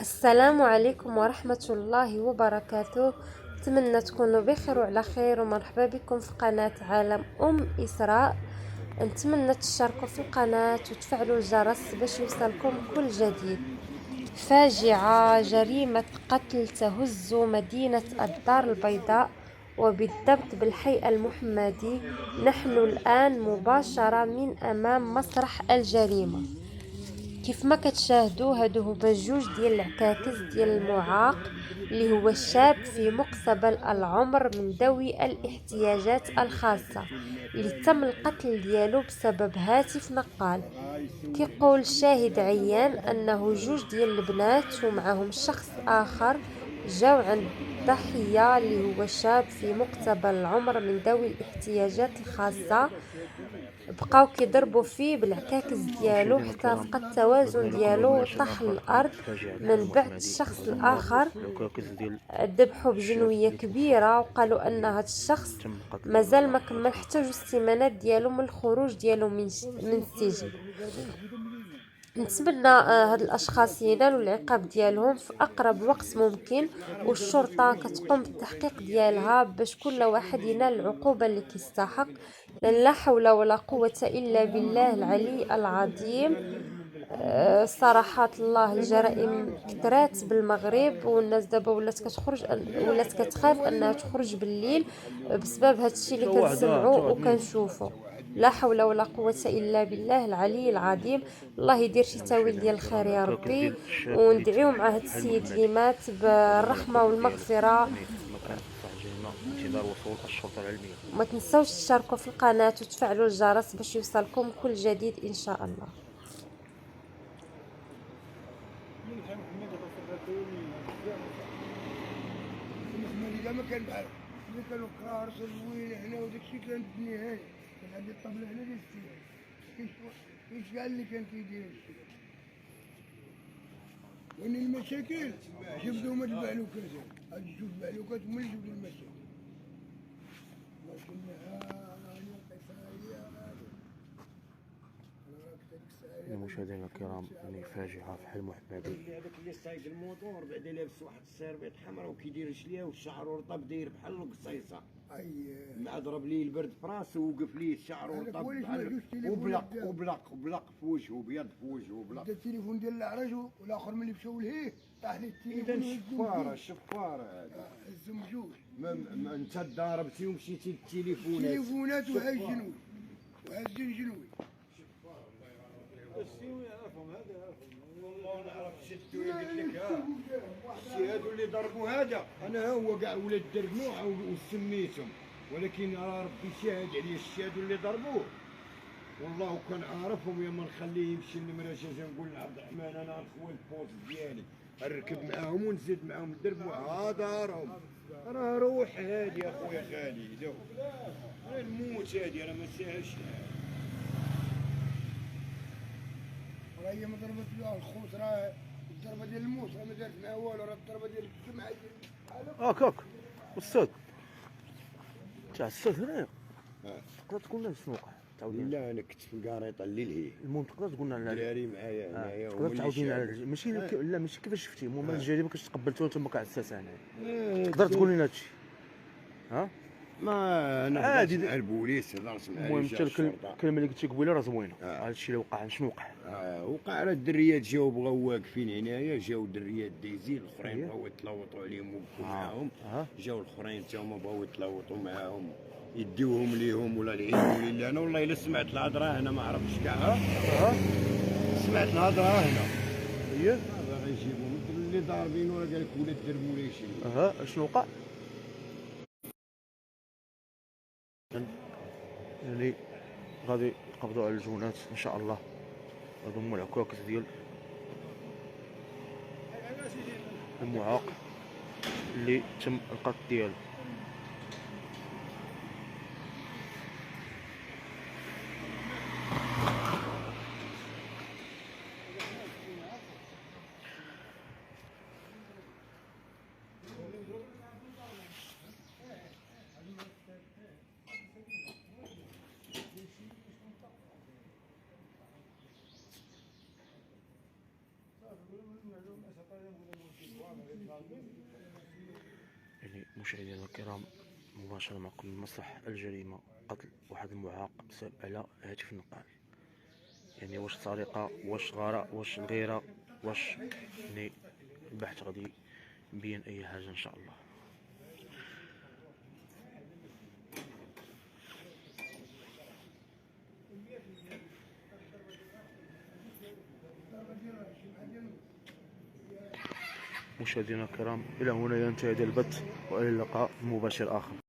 السلام عليكم ورحمة الله وبركاته. أتمنى تكونوا بخير وعلى خير، ومرحبا بكم في قناة عالم إسراء. نتمنى تشتركوا في القناة وتفعلوا الجرس باش يوصلكم كل جديد. فاجعة، جريمة قتل تهز مدينة الدار البيضاء، وبالضبط بالحي المحمدي. نحن الآن مباشرة من أمام مسرح الجريمة. كيف ما كتشاهدوا، هادو هما جوج ديال العكاكس ديال المعاق اللي هو الشاب في مقتبل العمر من ذوي الاحتياجات الخاصة اللي تم القتل ديالو بسبب هاتف نقال. كيقول الشاهد عيان انه جوج ديال البنات ومعهم شخص اخر جاو عند الضحية اللي هو شاب في مقتبل العمر من ذوي الاحتياجات الخاصة. بقاو كيضربوا فيه بالعكاكس ديالو حتى فقد التوازن ديالو وطاح للارض. من بعد الشخص الاخر ذبحوا بجنويه كبيره، وقالوا ان هذا الشخص مازال ما كمل حتى 2 سيمانات ديالو من الخروج ديالو من السجن. نتمنى هاد الاشخاص ينالوا العقاب ديالهم في اقرب وقت ممكن، والشرطه كتقوم بالتحقيق ديالها باش كل واحد ينال العقوبه اللي كيستحق. لا حول ولا قوه الا بالله العلي العظيم. صراحة الله الجرائم كثرات بالمغرب، والناس دابا ولات كتخاف انها تخرج بالليل بسبب هذا الشيء اللي كنسمعوا وكنشوفوا. لا حول ولا قوة الا بالله العلي العظيم. الله يدير شي تاويل ديال الخير يا ربي، وندعيو مع هذا السيد اللي مات بالرحمة والمغفرة. انتظار وصول الشرطة العلمية. ما تنسوش تشاركوا في القناة وتفعلوا الجرس باش يوصلكم كل جديد ان شاء الله. ما كان بعرف اللي كانوا كرارس الزوين هنا وداك الشيء كان نهائي. كان عندي الطبله هنا ديال السيارة. ايش كاع اللي كان كيدير هادشي. وين المشاكل جبدوا هما البعلوكات، هاد الجوج بعلوكات هما اللي جبدوا المشاكل. المشاهدين الكرام، يعني فاجعة في حي المحمدي. هذاك اللي سايق الموطور بعدا لابس واحد السيربيط حمراء وكيدير رجليه وشعره رطب داير بحال القصيصه. مع ضرب ليه البرد في راسه ووقف ليه شعره رطب وبلق في وجهه، بيض في وجهه بلق. دا التليفون ديال العرج والاخر ملي مشاو لهيه طاح ليه التليفون. اذا شفاره هذا هزهم جوج. انت ضاربتي ومشيتي للتليفونات وهاجنوي وهاجن جنوي. السيوي يعرفهم، هذا يعرفهم والله نعرف شتو قلت لك. السي هادو اللي ضربوا هذا انا هو كاع ولاد درنوع وسميتهم، ولكن ربي شاهد عليه. السي هادو اللي ضربوه والله كان عارفهم. يا ما نخليه يمشي للمرشد نقول لعبد الرحمن انا نخوي البوست ديالي نركب معاهم ونزيد معاهم الدرب دارهم. راه روح هادي يا خويا خالد، راه الموت هادي راه ما ساهلش. هي ما ضربت له الخوت، راه الضربه ديال الموت راه ما دارت معاه والو، راه الضربه ديال الجمعه ديال هاك استاذ تاع الاستاذ هنايا. تقدر تقول لنا شنو وقع؟ لا انا كنت في الكاريطه اللي لهيه. المهم تقدر تقول لنا على الدراري معايا هنايا. تقدر تعاودي لنا على ماشي لا ماشي كيفاش شفتي. المهم الجريمه كيفاش تقبلتوها نتوما كعساسه هنايا. تقدر تقول لنا هادشي؟ ها ما انا عادي مع البوليس هضرت مع المهم حتى الكلمه اللي قلتي قبيله راه زوينه. هادشي اللي وقع شنو وقع؟ وقع راه الدريات جاو بغاو واقفين هنايا، جاو دريات دايزين الاخرين بغاو يتلوطوا عليهم وقفوا معاهم. جاو الاخرين حتى هما بغاو يتلوطوا معاهم يديوهم ليهم ولا العيد لله. انا والله الا سمعت الهضره هنا ما عرفتش كاع. سمعت الهضره هنا هي باغي يجيبهم اللي ضاربين ولا قال لك ولاد دربوا لي شي. شنو وقع؟ يعني غادي يقبضوا على الجونات ان شاء الله. هادو هما العكاكس ديال المعاق اللي تم القتل ديالو. يعني مشاهدينا الكرام، مباشرة معكم من مسرح الجريمة، قتل واحد المعاق بسبب على هاتف نقال. يعني واش سرقة، واش غراء، واش غيرة، واش يعني البحث غادي يبين اي حاجة ان شاء الله. مشاهدينا الكرام، الى هنا ينتهي هذا البث، والى اللقاء في مباشر اخر.